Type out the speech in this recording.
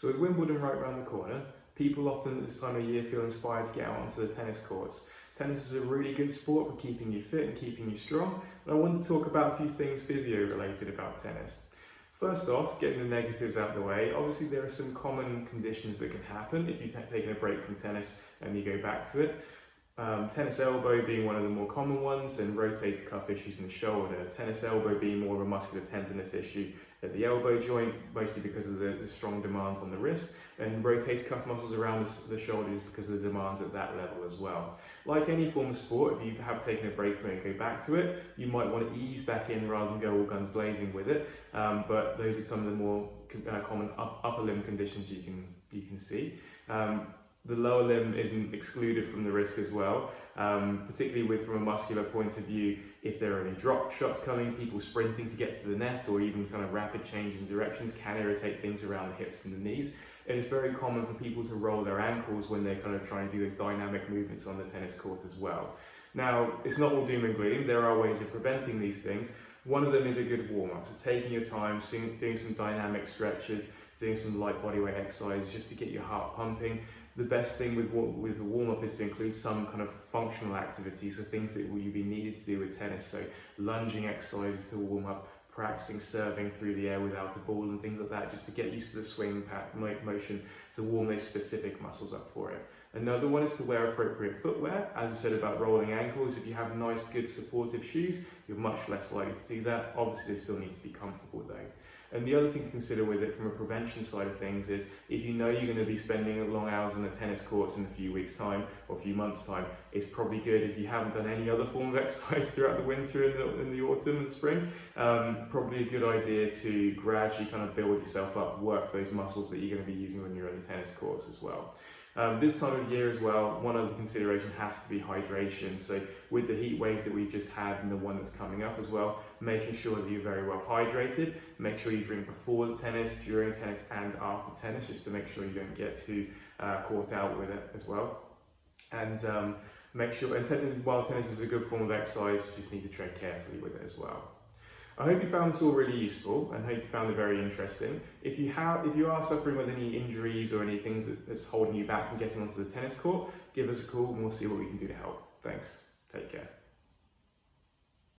So with Wimbledon right around the corner, people often at this time of year feel inspired to get out onto the tennis courts. Tennis is a really good sport for keeping you fit and keeping you strong, and I wanted to talk about a few things physio related about tennis. First off, getting the negatives out of the way, obviously there are some common conditions that can happen if you've taken a break from tennis and you go back to it. Tennis elbow being one of the more common ones, and rotator cuff issues in the shoulder. Tennis elbow being more of a muscular tenderness issue at the elbow joint, mostly because of the strong demands on the wrist, and rotator cuff muscles around the shoulders because of the demands at that level as well. Like any form of sport, if you have taken a break from it and go back to it, you might want to ease back in rather than go all guns blazing with it. But those are some of the more common upper limb conditions you can see. The lower limb isn't excluded from the risk as well, particularly from a muscular point of view. If there are any drop shots coming, people sprinting to get to the net, or even kind of rapid change in directions can irritate things around the hips and the knees. And it's very common for people to roll their ankles when they're kind of trying to do those dynamic movements on the tennis court as well. Now, it's not all doom and gloom. There are ways of preventing these things. One of them is a good warm-up, so taking your time, doing some dynamic stretches, doing some light bodyweight exercises just to get your heart pumping. The best thing with the warm-up is to include some kind of functional activities, so things that will be needed to do with tennis, so lunging exercises to warm up, practicing serving through the air without a ball and things like that, just to get used to the swing motion to warm those specific muscles up for it. Another one is to wear appropriate footwear. As I said about rolling ankles, if you have nice, good supportive shoes, you're much less likely to do that. Obviously, they still need to be comfortable though. And the other thing to consider with it from a prevention side of things is if you know you're going to be spending long hours on the tennis courts in a few weeks' time or a few months' time, it's probably good if you haven't done any other form of exercise throughout the winter and the autumn and the spring. Probably a good idea to gradually kind of build yourself up, work those muscles that you're going to be using when you're on the tennis courts as well. This time of year as well, one other consideration has to be hydration. So with the heat wave that we've just had and the one that's coming up as well, making sure that you're very well hydrated. Make sure you drink before the tennis, during tennis and after tennis, just to make sure you don't get too caught out with it as well. And make sure, and while tennis is a good form of exercise, you just need to tread carefully with it as well. I hope you found this all really useful and hope you found it very interesting. If you are suffering with any injuries or any things that's holding you back from getting onto the tennis court, give us a call and we'll see what we can do to help. Thanks. Take care.